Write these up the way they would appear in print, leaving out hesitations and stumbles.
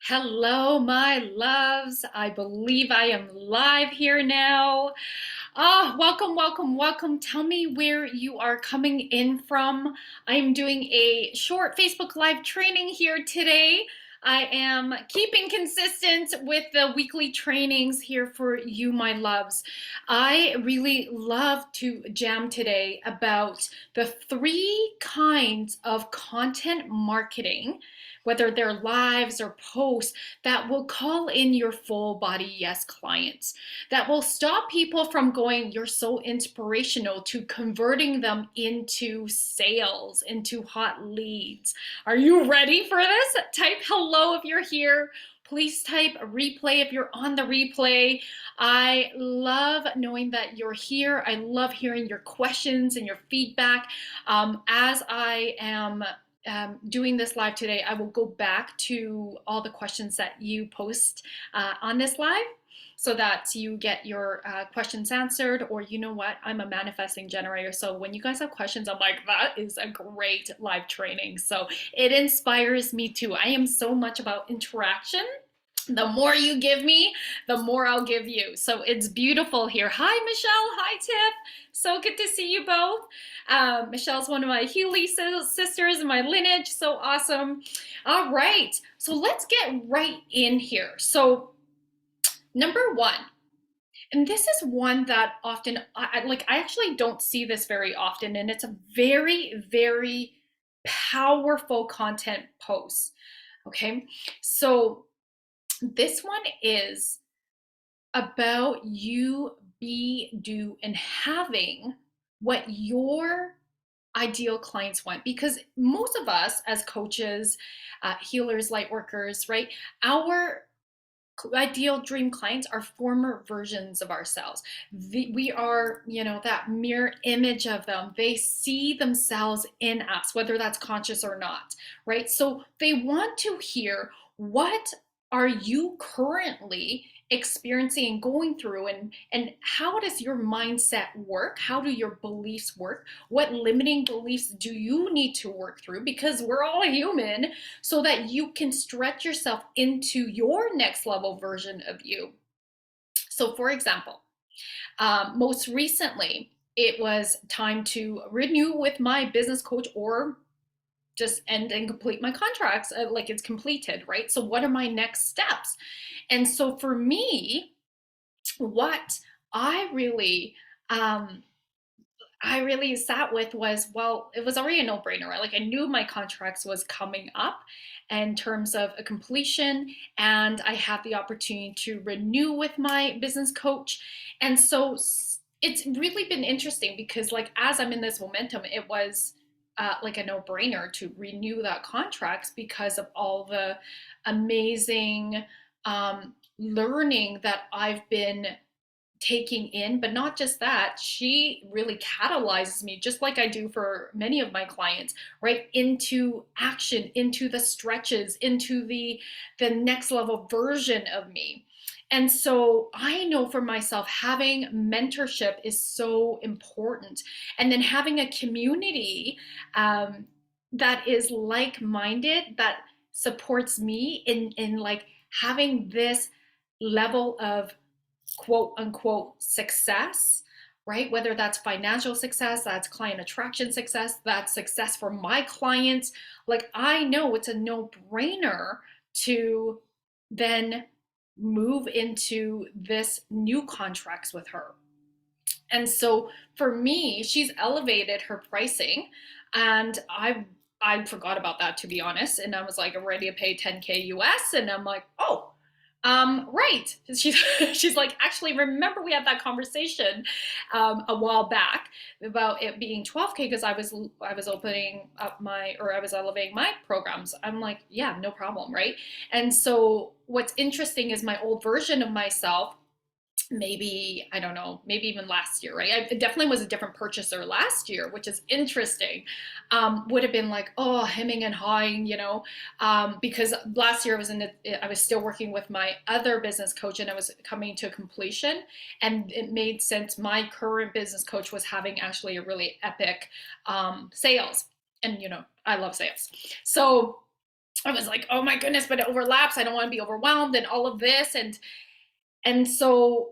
Hello, my loves. I believe I am live here now. Welcome, welcome, welcome. Tell me where you are coming in from. I'm doing a short Facebook Live training here today. I am keeping consistent with the weekly trainings here for you, my loves. I really love to jam today about the three kinds of content marketing, whether they're lives or posts, that will call in your full body yes clients, that will stop people from going, you're so inspirational, to converting them into sales, into hot leads. Are you ready for this? Type hello if you're here. Please type replay if you're on the replay. I love knowing that you're here. I love hearing your questions and your feedback. As I am doing this live today, I will go back to all the questions that you post on this live so that you get your questions answered. Or you know what, I'm a manifesting generator, so when you guys have questions, I'm like, that is a great live training. So it inspires me too. I am so much about interaction. The more you give me, the more I'll give you. So it's beautiful here. Hi, Michelle. Hi, Tiff. So good to see you both. Michelle's one of my Healy sisters in my lineage. So awesome. All right. So let's get right in here. So number one, and this is one that often, I actually don't see this very often, and it's a very, very powerful content post. Okay. So this one is about you be, do, and having what your ideal clients want. Because most of us as coaches, healers, light workers, right? Our ideal dream clients are former versions of ourselves. We are, that mirror image of them. They see themselves in us, whether that's conscious or not, right? So they want to hear, what are you currently experiencing and going through, and how does your mindset work? How do your beliefs work? What limiting beliefs do you need to work through? Because we're all human, so that you can stretch yourself into your next level version of you. So for example, most recently, it was time to renew with my business coach, or just end and complete my contracts, like it's completed, right? So what are my next steps? And so for me, what I really um, I really sat with was, well, it was already a no-brainer, right? Like I knew my contracts was coming up in terms of a completion, and I had the opportunity to renew with my business coach. And so it's really been interesting because, like, as I'm in this momentum, it was like a no-brainer to renew that contract because of all the amazing learning that I've been taking in. But not just that, she really catalyzes me, just like I do for many of my clients, right, into action, into the stretches, into the next level version of me. And so I know for myself, having mentorship is so important. And then having a community that is like-minded, that supports me in like having this level of quote unquote success, right? Whether that's financial success, that's client attraction success, that's success for my clients. Like, I know it's a no brainer to then move into this new contracts with her. And so for me, she's elevated her pricing, and I forgot about that, to be honest. And I was like, I'm ready to pay 10K US. And I'm like, oh, right. She's like, actually, remember we had that conversation a while back about it being 12K, because I was opening up I was elevating my programs. I'm like, yeah, no problem, right? And so what's interesting is my old version of myself, maybe, I don't know, maybe even last year, right? I definitely was a different purchaser last year, which is interesting. Would have been like, oh, hemming and hawing, because last year I was still working with my other business coach, and I was coming to completion, and it made sense. My current business coach was having actually a really epic sales, and I love sales. So I was like, oh my goodness, but it overlaps. I don't want to be overwhelmed and all of this. And so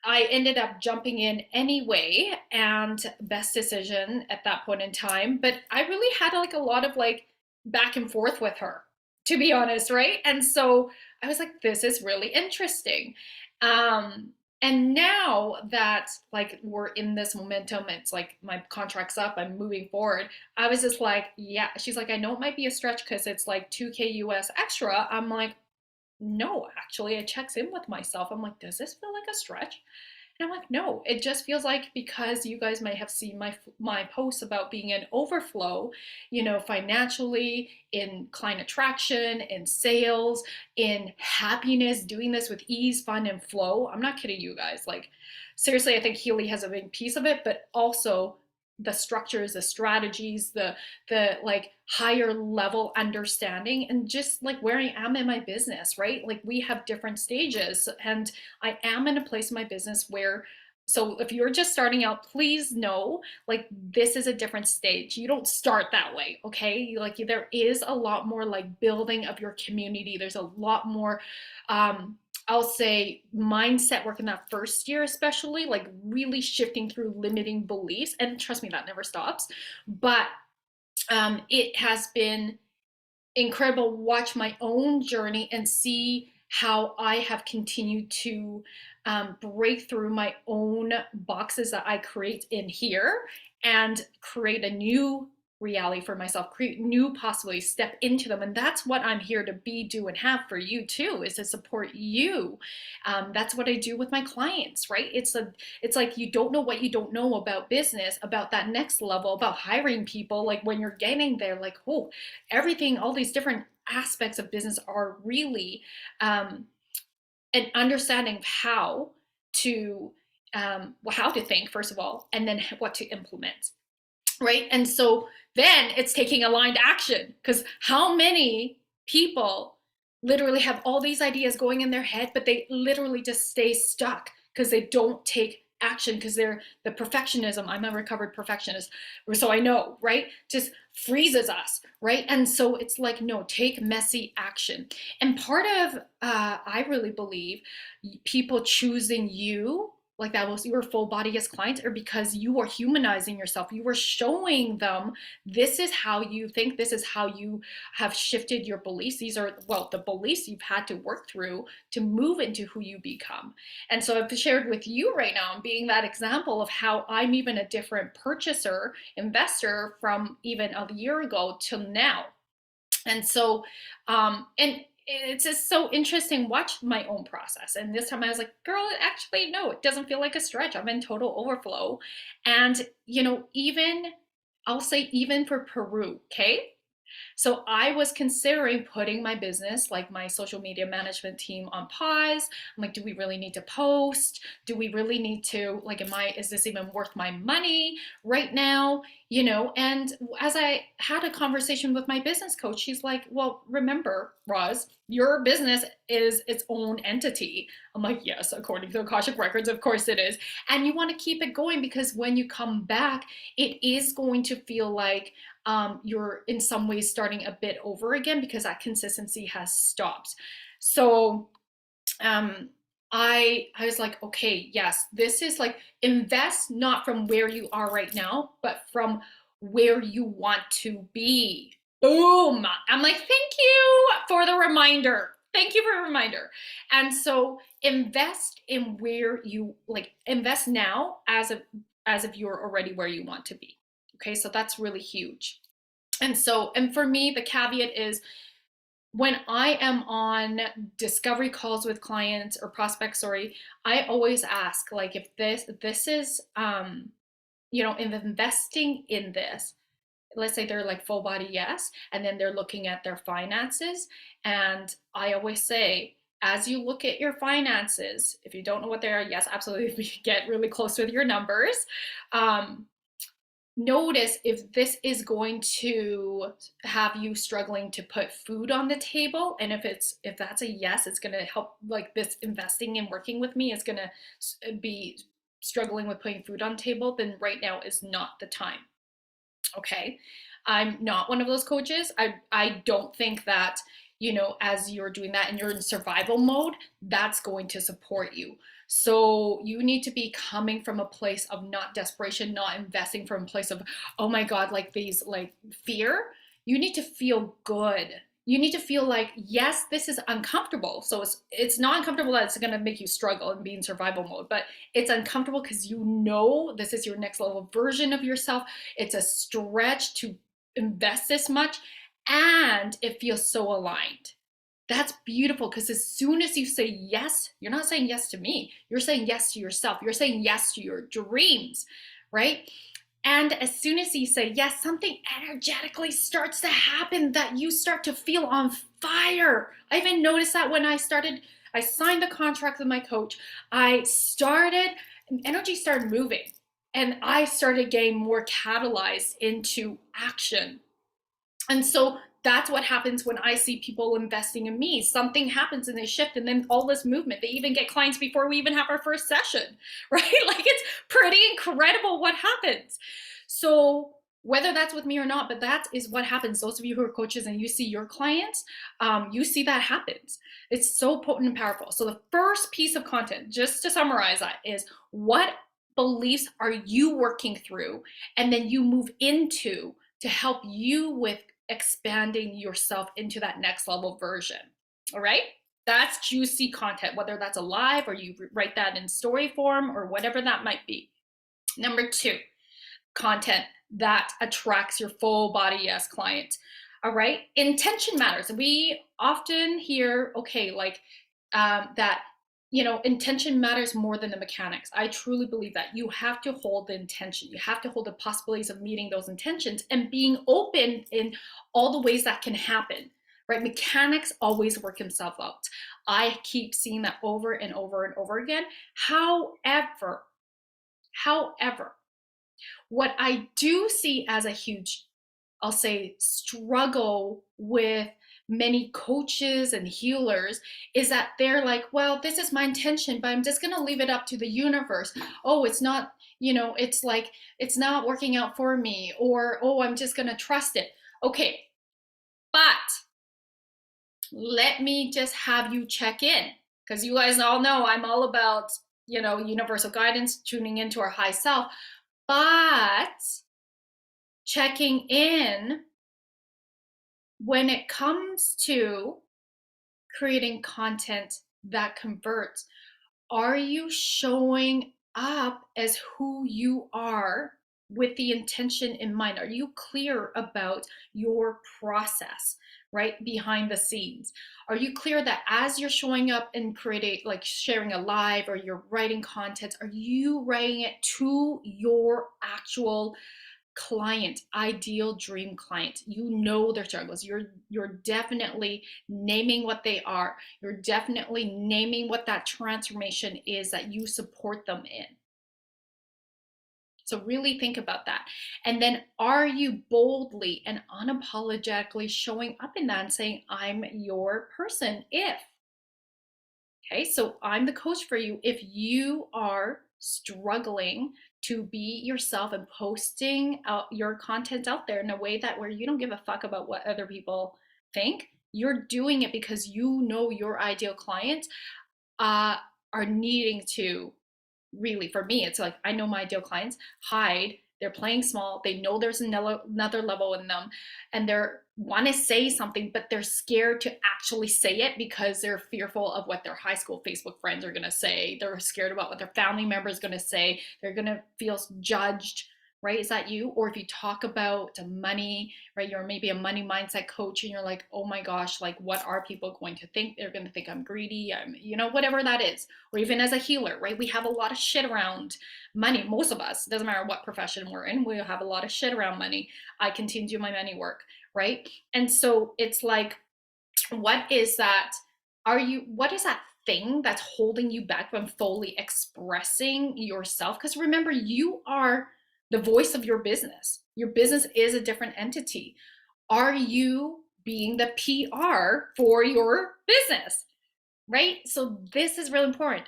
I ended up jumping in anyway, and best decision at that point in time. But I really had like a lot of like back and forth with her, to be honest, right? And so I was like, this is really interesting. Um, and now that like we're in this momentum, it's like my contract's up, I'm moving forward. I was just like, yeah. She's like, I know it might be a stretch because it's like 2K US extra. I'm like, no, actually, I checks in with myself. I'm like, does this feel like a stretch? And I'm like, no, it just feels like, because you guys might have seen my posts about being in overflow, financially, in client attraction, in sales, in happiness, doing this with ease, fun, and flow. I'm not kidding you guys. Like, seriously, I think Healy has a big piece of it, but also the structures, the strategies, the like higher level understanding, and just like where I am in my business, right? Like we have different stages, and I am in a place in my business where, so if you're just starting out, please know, like, this is a different stage. You don't start that way, okay? Like, there is a lot more like building of your community. There's a lot more, I'll say, mindset work in that first year, especially like really shifting through limiting beliefs. And trust me, that never stops. But it has been incredible watch my own journey and see how I have continued to break through my own boxes that I create in here and create a new reality for myself, create new possibilities, step into them. And that's what I'm here to be, do, and have for you too, is to support you. That's what I do with my clients, right? It's like, you don't know what you don't know about business, about that next level, about hiring people. Like when you're getting there, like, oh, everything, all these different aspects of business are really an understanding of how to think, first of all, and then what to implement, right? And so then it's taking aligned action, because how many people literally have all these ideas going in their head, but they literally just stay stuck because they don't take action, because they're the perfectionism. I'm a recovered perfectionist, so I know, right? Just freezes us, right? And so it's like, no, take messy action. And part of I really believe people choosing you, like that was your full body as clients, or because you are humanizing yourself, you were showing them this is how you think, this is how you have shifted your beliefs. These are, well, the beliefs you've had to work through to move into who you become. And so I've shared with you right now, and being that example of how I'm even a different purchaser, investor, from even a year ago till now. And so and it's just so interesting watch my own process. And this time I was like, girl, actually no, it doesn't feel like a stretch. I'm in total overflow. And even, I'll say, even for Peru, okay, so I was considering putting my business, like my social media management team, on pause. I'm like, do we really need to post? Do we really need to, like, is this even worth my money right now? And as I had a conversation with my business coach, she's like, well, remember, Roz, your business is its own entity. I'm like, yes, according to Akashic records, of course it is. And you want to keep it going, because when you come back, it is going to feel like you're in some ways starting a bit over again, because that consistency has stopped. So I was like, okay, yes, this is like, invest not from where you are right now, but from where you want to be. Boom. I'm like, thank you for the reminder. Thank you for a reminder. And so invest in where you, like, invest now as if you're already where you want to be. Okay, so that's really huge. And for me, the caveat is, when I am on discovery calls with clients or prospects, sorry, I always ask, like, if this is investing in this, let's say they're like full body yes, and then they're looking at their finances. And I always say, as you look at your finances, if you don't know what they are, yes, absolutely, get really close with your numbers. Notice if this is going to have you struggling to put food on the table. And if that's a yes, it's going to help, like, this investing and working with me is going to be struggling with putting food on the table, then right now is not the time. Okay. I'm not one of those coaches. I don't think that, as you're doing that and you're in survival mode, that's going to support you. So you need to be coming from a place of not desperation, not investing from a place of, oh my God, like these, like fear. You need to feel good. You need to feel like, yes, this is uncomfortable. So it's not uncomfortable that it's going to make you struggle and be in survival mode, but it's uncomfortable because you know this is your next level version of yourself. It's a stretch to invest this much, and it feels so aligned. That's beautiful, because as soon as you say yes, you're not saying yes to me, you're saying yes to yourself, you're saying yes to your dreams, right? And as soon as you say yes, something energetically starts to happen that you start to feel on fire. I even noticed that when I signed the contract with my coach, energy started moving, and I started getting more catalyzed into action. And so that's what happens when I see people investing in me. Something happens and they shift, and then all this movement. They even get clients before we even have our first session, right? Like, it's pretty incredible what happens. So whether that's with me or not, but that is what happens. Those of you who are coaches and you see your clients, you see that happens. It's so potent and powerful. So the first piece of content, just to summarize that, is what beliefs are you working through, and then you move into to help you with expanding yourself into that next level version. All right? That's juicy content, whether that's a live or you write that in story form or whatever that might be. Number 2, content that attracts your full body yes client. All right? Intention matters. We often hear, okay, like that, intention matters more than the mechanics. I truly believe that you have to hold the intention. You have to hold the possibilities of meeting those intentions and being open in all the ways that can happen, right? Mechanics always work himself out. I keep seeing that over and over and over again. However, what I do see as a huge, I'll say, struggle with many coaches and healers is that they're like, well, this is my intention, but I'm just going to leave it up to the universe. Oh, it's not, it's like, it's not working out for me, or, oh, I'm just going to trust it. Okay. But let me just have you check in, because you guys all know I'm all about, universal guidance, tuning into our high self, but checking in when it comes to creating content that converts. Are you showing up as who you are with the intention in mind? Are you clear about your process, right, behind the scenes? Are you clear that as you're showing up and creating, like sharing a live, or you're writing content, are you writing it to your actual client, ideal dream client? You know their struggles. You're definitely naming what they are. You're definitely naming what that transformation is that you support them in. So really think about that. And then, are you boldly and unapologetically showing up in that and saying, I'm your person if, okay, so I'm the coach for you. If you are struggling to be yourself and posting out your content out there in a way that where you don't give a fuck about what other people think, you're doing it because you know your ideal clients are needing to, really, for me, it's like, I know my ideal clients hide, they're playing small, they know there's another level in them, and they're want to say something, but they're scared to actually say it because they're fearful of what their high school Facebook friends are going to say. They're scared about what their family member is going to say. They're going to feel judged, right? Is that you? Or if you talk about money, right, you're maybe a money mindset coach and you're like, oh my gosh, like, what are people going to think? They're going to think I'm greedy, I'm, whatever that is. Or even as a healer, right, we have a lot of shit around money. Most of us, doesn't matter what profession we're in, we have a lot of shit around money. I continue to do my money work, right? And so it's like, what is that thing that's holding you back from fully expressing yourself? Because remember, you are the voice of your business. Your business is a different entity. Are you being the PR for your business, right? So this is really important.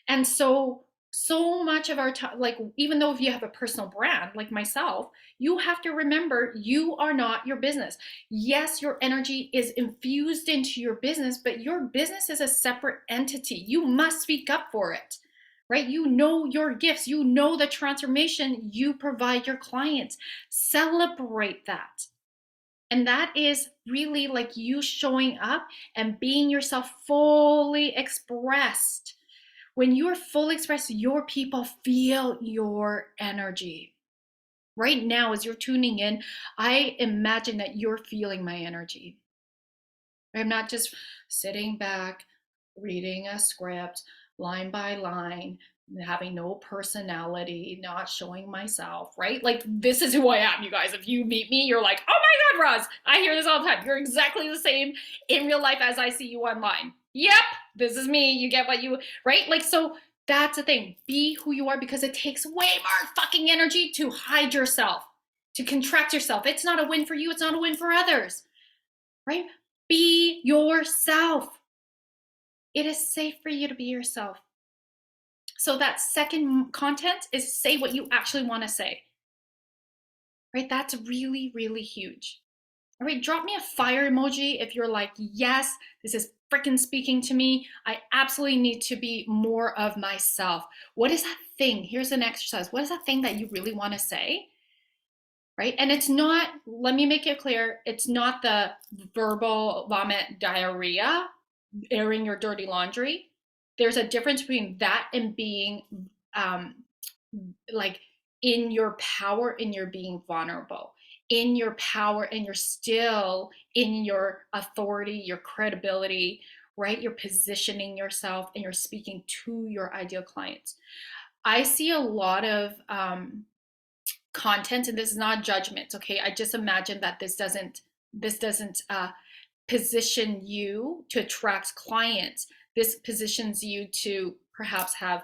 And so So much of our time, like, even though if you have a personal brand like myself, you have to remember you are not your business. Yes, your energy is infused into your business, but your business is a separate entity. You must speak up for it, right? You know your gifts, you know the transformation you provide your clients. Celebrate that. And that is really like you showing up and being yourself fully expressed. When you're fully expressed, your people feel your energy. Right now, as you're tuning in, I imagine that you're feeling my energy. I'm not just sitting back, reading a script line by line, having no personality, not showing myself, right? Like, this is who I am, you guys. If you meet me, you're like, oh my God, Roz, I hear this all the time. You're exactly the same in real life as I see you online. Yep, this is me. You get what you, right? Like, so that's the thing. Be who you are, because it takes way more fucking energy to hide yourself, to contract yourself. It's not a win for you, it's not a win for others, right? Be yourself. It is safe for you to be yourself. So that second content is say what you actually want to say, right? That's really, really huge. All right, drop me a fire emoji if you're like, yes, this is freaking speaking to me. I absolutely need to be more of myself. What is that thing? Here's an exercise. What is that thing that you really want to say? Right? And it's not, let me make it clear, it's not the verbal vomit diarrhea, airing your dirty laundry. There's a difference between that and being um, like in your power, in your being vulnerable, in your power, and you're still in your authority, your credibility, right? You're positioning yourself and you're speaking to your ideal clients. I see a lot of content, and this is not judgment, okay? I just imagine that this doesn't position you to attract clients. This positions you to perhaps have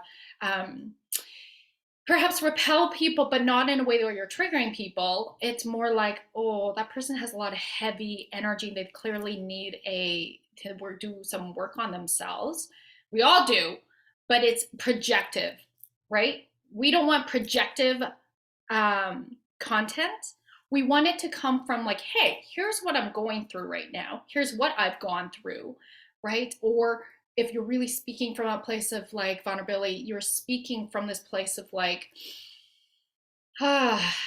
perhaps repel people, but not in a way where you're triggering people. It's more like, oh, that person has a lot of heavy energy. They clearly need to do some work on themselves. We all do, but it's projective, right? We don't want projective content. We want it to come from like, hey, here's what I'm going through right now. Here's what I've gone through, right? Or if you're really speaking from a place of like vulnerability, you're speaking from this place of like, ah,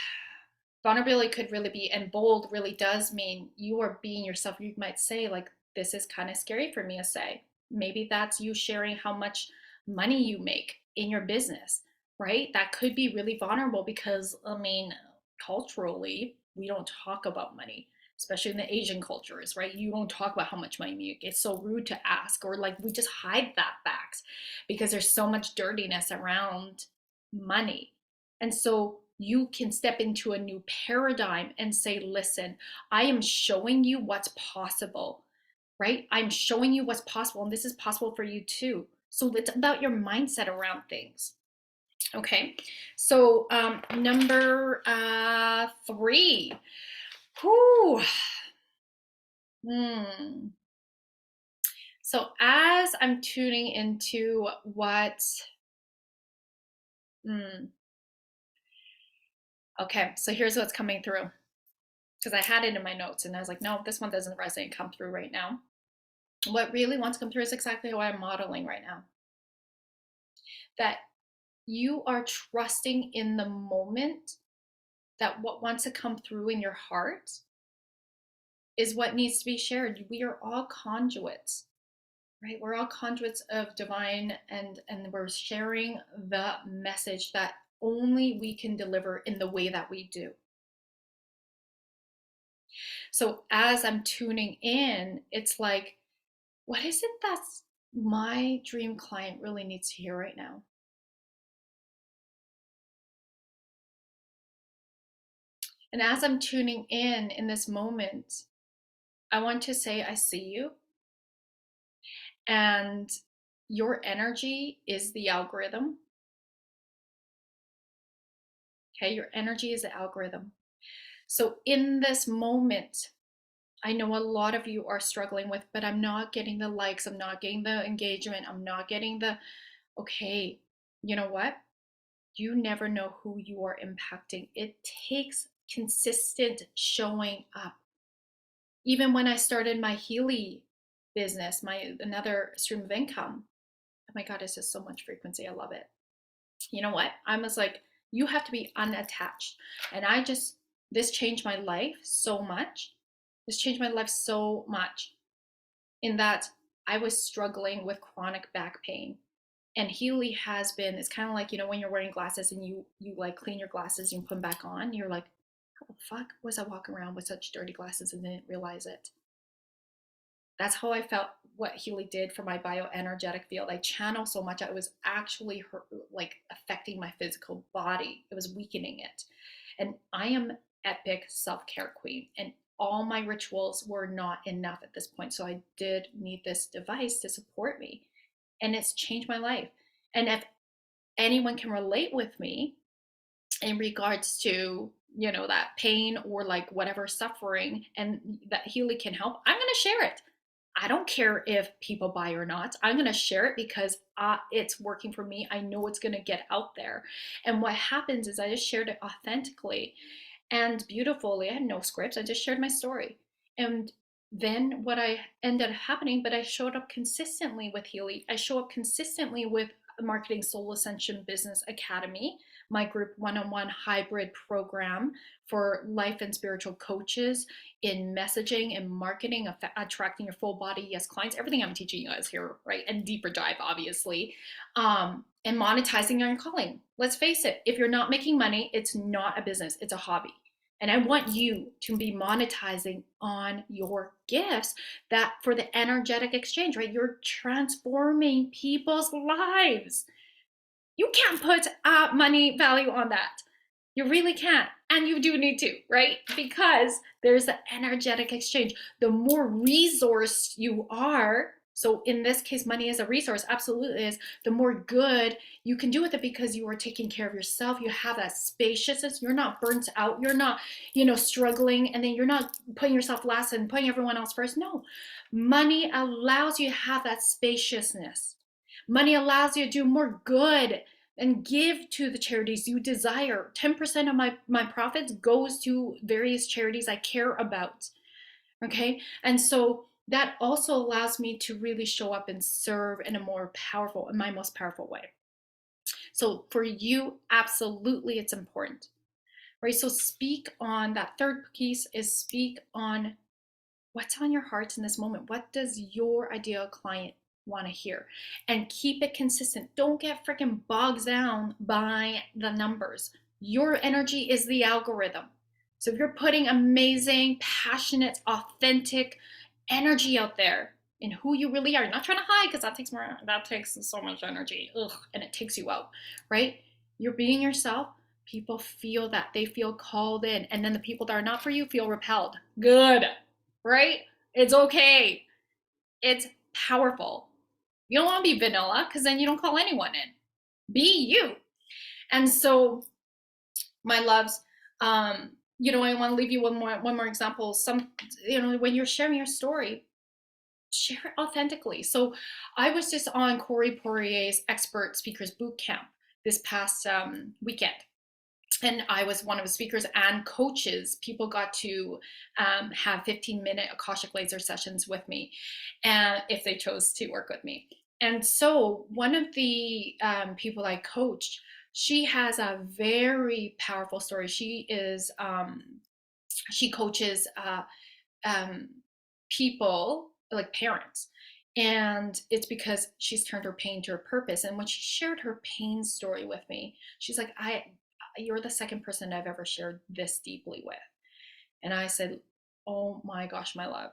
vulnerability could really be, and bold really does mean you are being yourself. You might say like, this is kind of scary for me to say. Maybe that's you sharing how much money you make in your business, right? That could be really vulnerable because, I mean, culturally, we don't talk about money, especially in the Asian cultures, right? You don't talk about how much money you make. It's so rude to ask, or like we just hide that fact because there's so much dirtiness around money. And so you can step into a new paradigm and say, listen, I am showing you what's possible, right? I'm showing you what's possible, and this is possible for you too. So it's about your mindset around things. Okay, so number 3. Whew. So as I'm tuning into what, okay, so here's what's coming through. Because I had it in my notes and I was like, no, this one doesn't resonate, come through right now. What really wants to come through is exactly what I'm modeling right now. That you are trusting in the moment, that what wants to come through in your heart is what needs to be shared. We are all conduits, right? We're all conduits of divine, and we're sharing the message that only we can deliver in the way that we do. So as I'm tuning in, it's like, what is it that's my dream client really needs to hear right now? And as I'm tuning in this moment, I want to say, I see you. And your energy is the algorithm. Okay, your energy is the algorithm. So in this moment, I know a lot of you are struggling with, but I'm not getting the likes, I'm not getting the engagement, I'm not getting the, okay, you know what? You never know who you are impacting. It takes consistent showing up. Even when I started my Healy business, my another stream of income, oh my God, it's just so much frequency. I love it. You know what? I was like, you have to be unattached. And this changed my life so much. This changed my life so much in that I was struggling with chronic back pain. And Healy has been, it's kind of like, when you're wearing glasses and you like clean your glasses and you put them back on, you're like, how the fuck was I walking around with such dirty glasses and didn't realize it? That's how I felt what Healy did for my bioenergetic field. I channel so much, I was actually like affecting my physical body. It was weakening it. And I am epic self-care queen. And all my rituals were not enough at this point. So I did need this device to support me. And it's changed my life. And if anyone can relate with me in regards to that pain or like whatever suffering and that Healy can help, I'm going to share it. I don't care if people buy or not. I'm going to share it because it's working for me. I know it's going to get out there. And what happens is I just shared it authentically and beautifully. I had no scripts. I just shared my story. And then what I ended up happening, but I showed up consistently with Healy. I show up consistently with Marketing Soul Ascension Business Academy, my group one-on-one hybrid program for life and spiritual coaches in messaging and marketing, attracting your full body yes clients, everything I'm teaching you guys here, right? And deeper dive, obviously, and monetizing your calling. Let's face it, if you're not making money, it's not a business, it's a hobby. And I want you to be monetizing on your gifts that for the energetic exchange, right? You're transforming people's lives. You can't put money value on that. You really can't. And you do need to, right? Because there's an energetic exchange. The more resource you are, so in this case, money is a resource, absolutely is, the more good you can do with it because you are taking care of yourself. You have that spaciousness. You're not burnt out. You're not, struggling. And then you're not putting yourself last and putting everyone else first. No, money allows you to have that spaciousness. Money allows you to do more good and give to the charities you desire. 10% of my profits goes to various charities I care about. Okay. And so that also allows me to really show up and serve in my most powerful way. So for you, absolutely, it's important, right? So speak on that third piece is speak on what's on your heart in this moment. What does your ideal client want to hear? And keep it consistent. Don't get freaking bogged down by the numbers. Your energy is the algorithm. So if you're putting amazing, passionate, authentic energy out there in who you really are, you're not trying to hide because that takes so much energy. Ugh, and it takes you out, right? You're being yourself. People feel that. They feel called in. And then the people that are not for you feel repelled. Good, right? It's okay. It's powerful. You don't want to be vanilla because then you don't call anyone in. Be you. And so, my loves, I want to leave you one more example. When you're sharing your story, share it authentically. So I was just on Corey Poirier's Expert Speakers Boot Camp this past weekend. And I was one of the speakers and coaches. People got to have 15-minute Akashic laser sessions with me, and if they chose to work with me. And so one of the people I coached, she has a very powerful story. She coaches people like parents. And it's because she's turned her pain to her purpose. And when she shared her pain story with me, she's like, you're the second person I've ever shared this deeply with. And I said, oh my gosh, my love,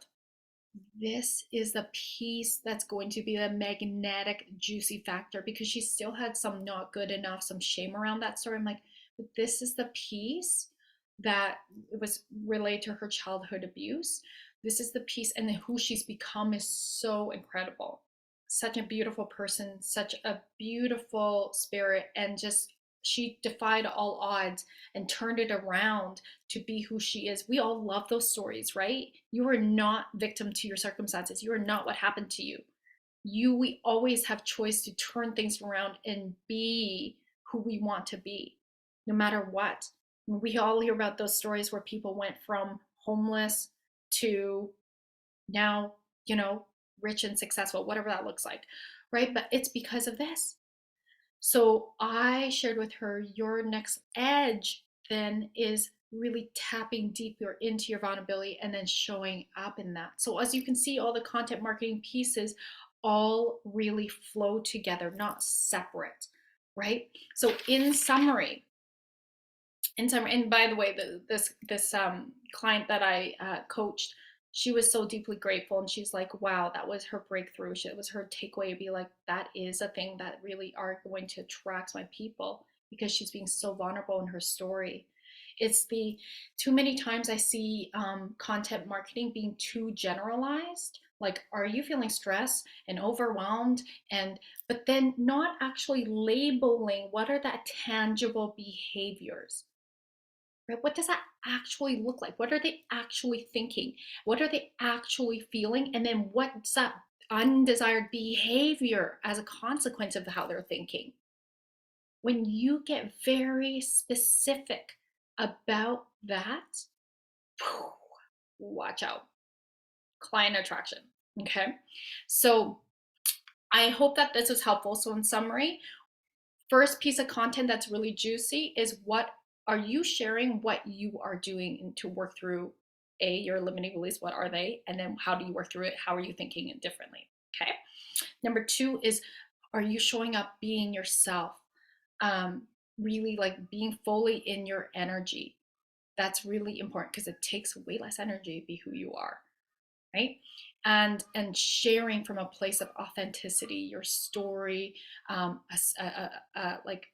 this is the piece that's going to be the magnetic juicy factor, because she still had some not good enough, some shame around that story. I'm like, but this is the piece that was related to her childhood abuse. This is the piece, and then who she's become is so incredible. Such a beautiful person, such a beautiful spirit, and just she defied all odds and turned it around to be who she is. We all love those stories, right? You are not victim to your circumstances. You are not what happened to you. we always have choice to turn things around and be who we want to be, no matter what. We all hear about those stories where people went from homeless to now, you know, rich and successful, whatever that looks like, right? But it's because of this. So I shared with her, your next edge then is really tapping deeper into your vulnerability and then showing up in that. So as you can see, all the content marketing pieces all really flow together, not separate, right? So in summary, and by the way, this client that I coached, she was so deeply grateful, and she's like, wow, that was her breakthrough. It was her takeaway to be like, that is a thing that really are going to attract my people, because she's being so vulnerable in her story. It's the too many times I see content marketing being too generalized. Like, are you feeling stressed and overwhelmed? And but then not actually labeling what are the tangible behaviors, right? What does that actually look like? What are they actually thinking? What are they actually feeling? And then what's that undesired behavior as a consequence of how they're thinking? When you get very specific about that, watch out. Client attraction. Okay. So I hope that this was helpful. So, in summary, first piece of content that's really juicy is, what are you sharing, what you are doing to work through your limiting beliefs, what are they, and then how do you work through it, how are you thinking it differently. Okay. Number two is, are you showing up being yourself, um, really like being fully in your energy. That's really important because it takes way less energy to be who you are, right? And sharing from a place of authenticity, your story, like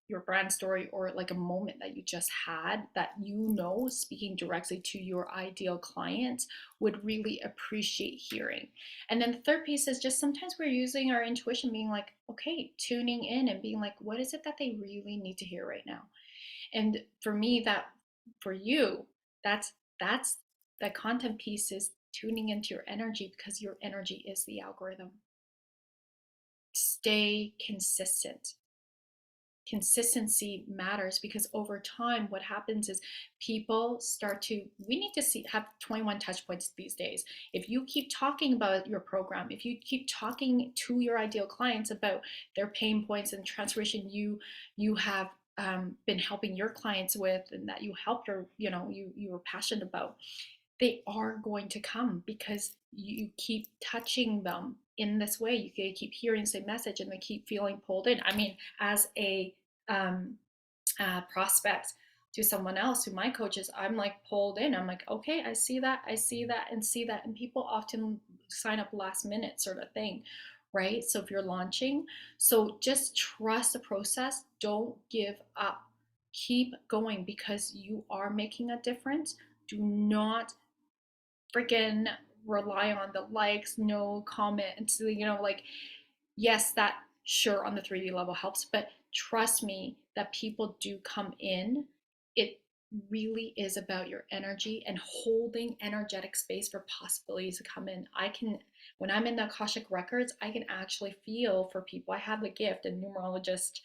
your brand story, or like a moment that you just had that, you know, speaking directly to your ideal client would really appreciate hearing. And then the third piece is just, sometimes we're using our intuition, being like, okay, tuning in and being like, what is it that they really need to hear right now? And for me, that, for you, that's the content piece, is tuning into your energy, because your energy is the algorithm. Stay consistent. Consistency matters, because over time what happens is people start to, we need to have 21 touch points these days. If you keep talking about your program, if you keep talking to your ideal clients about their pain points and transformation you have been helping your clients with, and that you helped, or you were passionate about, they are going to come, because you keep touching them in this way. You keep hearing the same message, and they keep feeling pulled in. I mean, as a um, prospect to someone else who my coaches, I'm like pulled in. I'm like, okay, I see that, and see that. And people often sign up last minute, sort of thing, right? So if you're launching, so just trust the process. Don't give up. Keep going, because you are making a difference. Do not freaking rely on the likes, no comments, like, yes, that sure on the 3D level helps, but trust me that people do come in. It really is about your energy and holding energetic space for possibilities to come in. When I'm in the Akashic records, I can actually feel for people. I have the gift, and numerologist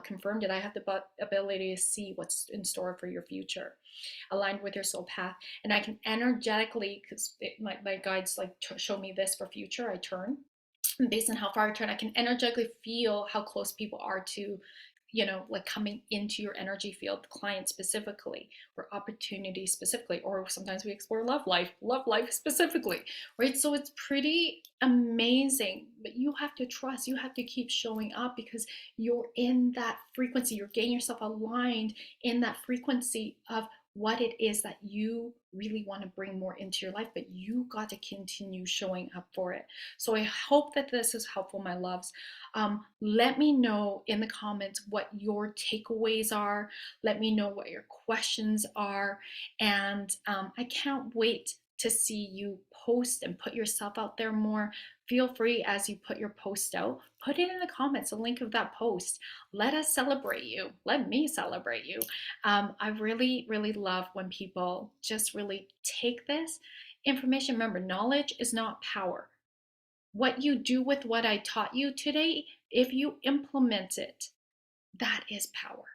confirmed it. I have the ability to see what's in store for your future, aligned with your soul path. And I can energetically, because my guides like show me this for future, I turn. And based on how far I turn, I can energetically feel how close people are to, like coming into your energy field, clients specifically, or opportunity specifically, or sometimes we explore love life specifically, right? So it's pretty amazing, but you have to trust, you have to keep showing up, because you're in that frequency, you're getting yourself aligned in that frequency of what it is that you really want to bring more into your life, but you got to continue showing up for it. So I hope that this is helpful, my loves. Let me know in the comments what your takeaways are. Let me know what your questions are. And I can't wait to see you post and put yourself out there more. Feel free, as you put your post out, put it in the comments, a link of that post. Let us celebrate you. Let me celebrate you. I really, really love when people just really take this information. Remember, knowledge is not power. What you do with what I taught you today, if you implement it, that is power.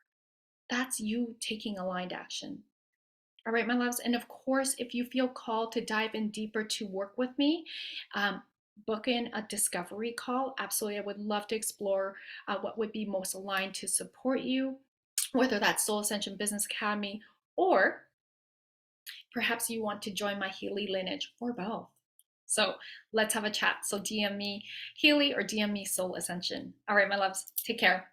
That's you taking aligned action. All right, my loves. And of course, if you feel called to dive in deeper to work with me, um, book in a discovery call. Absolutely. I would love to explore what would be most aligned to support you, whether that's Soul Ascension Business Academy or perhaps you want to join my Healy lineage or both. So let's have a chat. So DM me Healy or DM me Soul Ascension. All right, my loves. Take care.